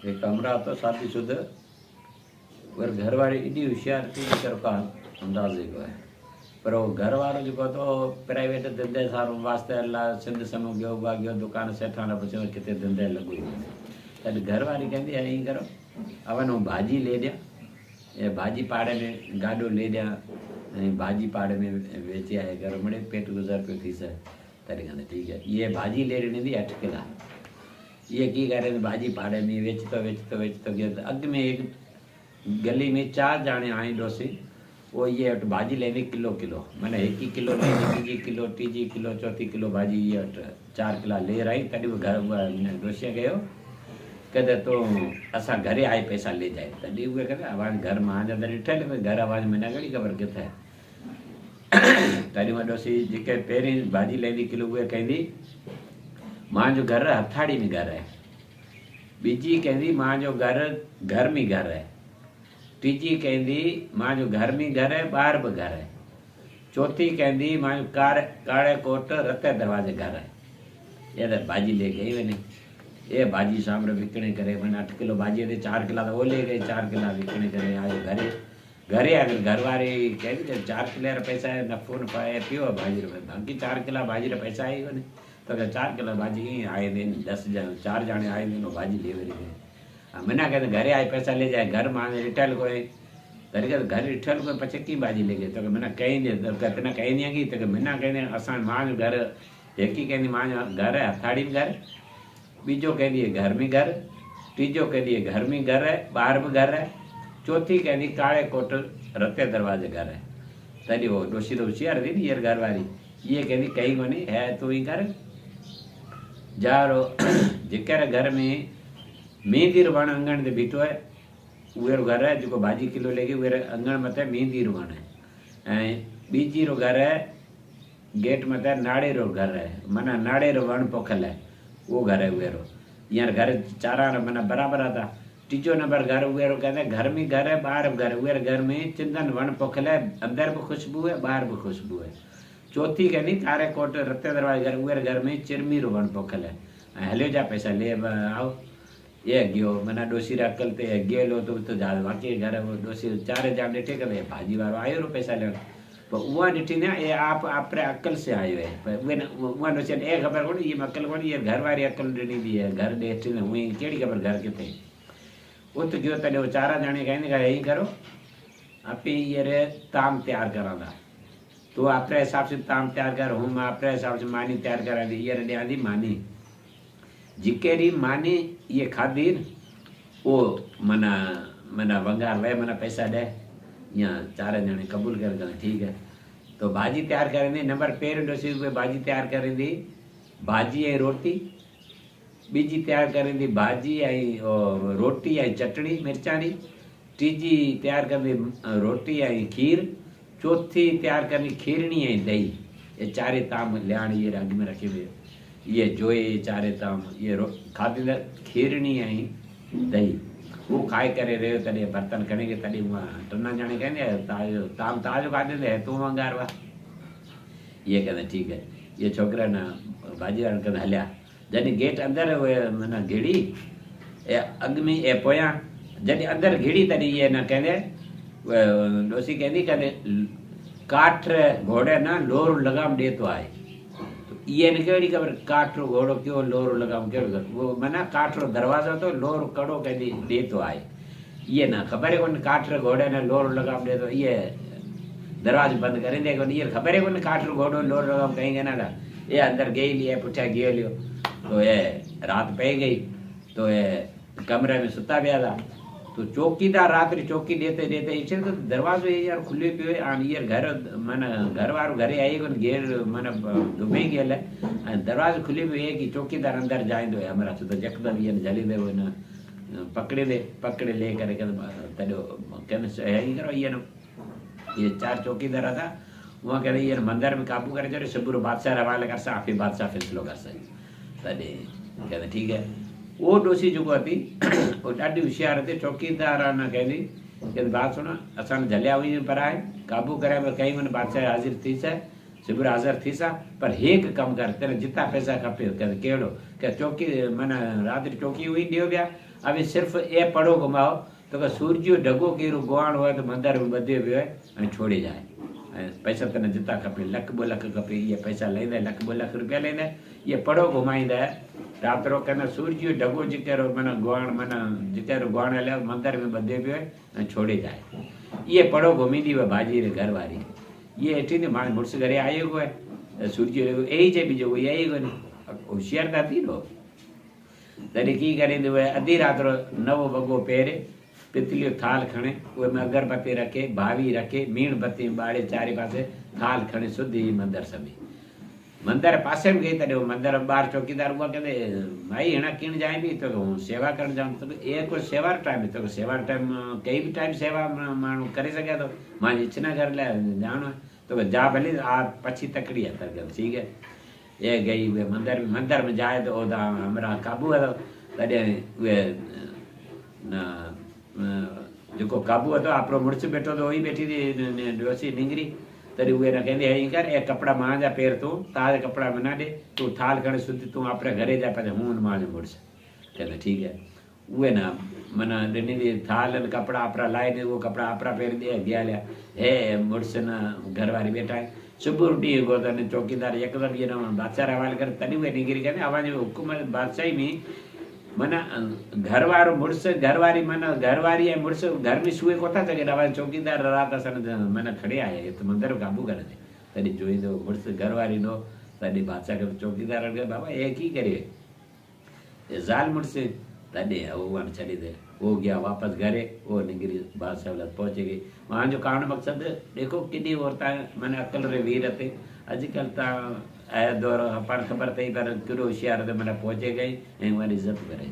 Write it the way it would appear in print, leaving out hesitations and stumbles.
एक कमरा तो शादीशुदा और घर वारी एडी होशियार थी जेकर का अंदाज जेको है पर वो घर वारो जेको तो प्राइवेट धंधे सारो वास्ते अल्लाह सिंध समूह गयो बा गयो दुकान सेठाना पछे किते धंधे लगो ही तद घर वारी कहंदी है ई करो अवन वो भाजी ले दिया ये भाजी पाड़े में गाडो ले दिया भाजी पाड़े में वेची आए घर मड़े पेट गुजर पे थी से तरी कहंदे ठीक है ये भाजी ले रही थी 8 किला ये की करे भाजी पाड़े में वेचतो गयो अग में एक गली में 4 जाने आए डोसी वो ये भाजी लेनी किलो किलो मैंने 1 किलो लेनी तीजी किलो चौथी किलो भाजी ये 4 किला ले रही तभी वो घर डोसिया गयो कहते तो असा घरे आए पैसा ले जाए तभी वो कहते आवाज घर में आज अंदर ठे घर आवाज में ना घड़ी खबर किथे तरी में डोसी जेके पहिरीं भाजी लेनी किलो वो कहंदी मां जो घर हथाड़ी में घर है बीजी कहंदी मां जो घर में घर है तीजी कहंदी मां जो घर में घर है बाहर भी घर है चौथी कहंदी मां जो काले कोट रते दरवाजे घर है ये तो भाजी ले गई वनी ये भाजी सामने विकणे करे मैंने 8 किलो भाजी दे 4 किला तो वो ले गई 4 किला विकणे करे आयो घरे अगर घर वाले कहती 4 किला पैसा है नफो न पाए पियो भाजी रुपये बाकी 4 किला भाजी रे पैसा आई वनी तो 4 किलो भाजी आए दिन 10 जन 4 जाने आए दिन भाजी ले वरी मना कहते घरे आए पैसा ले जाए घर में रिटेल को तरीके घर रिटेल को पचे की भाजी ले गए तो मना कहीं दे तो कहते कहीं नहीं आगी तो मना कहते असां मां जो घर एक ही कहती मां जो घर है हथाड़ी में घर बीजो कहती है घर में घर तीजो कहती है घर में घर है बाहर भी घर है चौथी कहती काले कोट रते दरवाजे घर है तरी वो डोसी तो होशियार थी ये घर वाली ये कहती कहीं को नहीं है तू ही कर जा रो जेकर घर में मेहंदी रो वण अंगण ते बीठो है उहे घर है जो भाजी किलो लेके उहे अंगण मथे मेहंदी रो वण है बीजी रो घर है गेट मथे नाड़े रो घर है मना नाड़े रो वण पोखल है वो घर है उहे रो यार घर चारा मना बराबर आता तीजो नंबर घर उहे रो कहते घर में घर है बाहर घर उहे घर में चिंतन वण पोखल है अंदर भी खुशबू है बाहर भी खुशबू है चौथी कहनी कारे कोट रते दरवाजे घर उहे घर में चिरमी रो वण पोखल है हलियो जा पैसा ले आओ ये गयो मना डोसी रा अकल ते गेलो तो जा बाकी घर वो डोसी 4 जाम डेठे करे भाजी वालो आयो रो पैसा ले पर उवा डिठी ना ये आप आपरे अकल से आयो है पर वे उवा डोसी ए खबर कोनी ये अकल कोनी ये घर वाली अकल देनी दी है घर डेठी ने हुई केड़ी खबर घर किथे वो तो गयो तने वो 4 जाने कहने का यही करो आप ये रे ताम तैयार करांदा तो आपरे हिसाब से ताम तैयार कर हूं मैं आपरे हिसाब से मानी तैयार करा दी ये रे आंदी मानी जिकेरी मानी ये खादी वो मना मना वंगार वे मना पैसा दे या 4 जने कबूल कर गए ठीक है तो भाजी तैयार करेंगे नंबर पेर डोसी पे भाजी तैयार करेंगे भाजी है रोटी बीजी तैयार करेंगे भाजी आई रोटी आई चटनी मिर्चानी तीजी तैयार करनी रोटी आई खीर चौथी तैयार करनी खीरनी आई दही ये 4 ताम लियाणी ये अग में रखे हुए ये जोए 4 ताम ये खादी खीरनी आई दही वो खाए करे रहे तॾहिं बर्तन खणेंगे तॾहिं हुआ 3 ॼणे कहंदे ताजो ताम ताजो खाधे दे तू वंगार वा ये कहंदे ठीक है ये छोकरा ना भाजी वाला कहंदे हलिया जॾहिं गेट अंदर माना घिड़ी ए अग में ए पोयां जॾहिं अंदर घिड़ी तॾहिं ये न कहंदे डोसी कहंदी कहंदे काठ घोड़े ना लोर लगाम दे तो आए ये न केड़ी खबर काठरो घोड़ो क्यों लोर लगाम केड़ो वो मना काठरो दरवाजा तो लोर कड़ो कहदी दे तो आए ये ना खबर है कोन काठरो घोड़े ने लोर लगाम दे तो ये दरवाजा बंद करे दे कोन ये खबर है कोन काठरो घोड़ो लोर लगाम कहेंगे ना ये अंदर गई लिए पुठा गयो लियो तो ये रात पे गई तो ये कमरे में सुता गया था तो चौकीदार रात्रि चौकी देते देते इसे तो दरवाजो यार खुले पियो आन ये घर माना घर वारो घरे आई कोन घेर माना डूबे गेल दरवाजो खुले पियो है कि चौकीदार अंदर जाइंदो है हमरा तो जकदम ये जली दे वो न पकड़े ले करे तडो कन सही करो ये 4 चौकीदार था वहां करे ये मंदिर में काबू करे जरे सबुर बादशाह रवाले कर सा आपे बादशाह फैसलो कर सा तडे कहते ठीक है वो डोसी जो थी वो ॾाढी होशियार थी चौकीदार ना कहती कि बात सुनो असां झलिया हुई पर आए काबू करे कई मन बादशाह हाजिर थी सा शिविर हाज़िर थी सा पर एक कम कर तेरे जितना पैसा खपे कहते केड़ो के चौकी माना रात चौकी हुई दियो बिया अभी सिर्फ ए पड़ो घुमाओ तो सूरज ढगो केरो गुआण हो तो मंदिर में बधे पियो है छोड़े जाए पैसा तने जिता खपे लख 2 लख खपे ये पैसा लेंदे लख 2 लख रुपया लेंदे ये पड़ो घुमाईंदा रात रो कने सूरज ढगो जिकेरो मन गुआण मन जिकेरो गुआण ले मंदिर में बधे पियो है छोड़े जाए ये पड़ो घुमी दी भाजी रे घर वाली ये एठी ने मां मुर्स घरे आयो को है सूरज यही जे बीजो यही को नहीं होशियार था थी रो तरी की करे दे अधी रात रो 9 वगो पेरे पितलियो थाल खणे उहे में अगरबत्ती रखे भावी रखे मीणबत्ती बाड़े चारे पासे थाल खणे सुधी मंदिर सभी मंदिर पासे में गई तॾहिं मंदिर ॿार चौकीदार उहा कहंदे भाई हिन किण जाए भी तो सेवा करण जाऊं तो ये कोई सेवा टाइम तो सेवा टाइम कई भी टाइम सेवा माण्हू करे सघे थो मां इच्छना कर ले जानो तो जा भले आ पछी तकड़ी है तर ठीक है ये गई वे मंदिर में जाए तो ओदा हमरा काबू है तॾहिं उहे जो काबू હતો આપણો મુર્ચ બેઠો તો ઓઈ બેઠી હતી ડોસી નીંગરી તરી ઉએ ને कहंदी हई कर ए कपड़ा मां जा पेर तू ताज कपड़ा बना दे तू थाल खड़े सुधी तू आपरे घरे जा पे हूं मां जो मुर्च कहंदे ठीक है उए ना मना दिनी दी थाल ने कपड़ा आपरा लाए दे वो कपड़ा आपरा पेर दे गया ले हे मुर्च ना घरवारी बैठा है सुबह उठी गो तने चौकीदार एकदम ये ना बादशाह हवाले कर तनी वे निगरी कहंदे आवाज हुकूमत बादशाही में मना घरवारो मुर्स घरवारी मना घरवारी है मुर्स घर में सुए कोता सके आवाज चौकीदार रात असन मना खड़े आए तो मंदिर काबू करे तनी जोई दो मुर्स घरवारी नो तनी बादशाह के चौकीदार के बाबा ये की करे ये जाल मुर्स तने वो वन चली दे वो गया वापस घरे वो निगरी बादशाह लग पहुंच गई वहां जो कारण मकसद देखो किडी औरता मैंने अकल रे वीर थे अजकल ता आया दौर अपन खबर थी पर कहिड़ो होशियार ते मन पहुचे गई ऐं वरी इज़त करे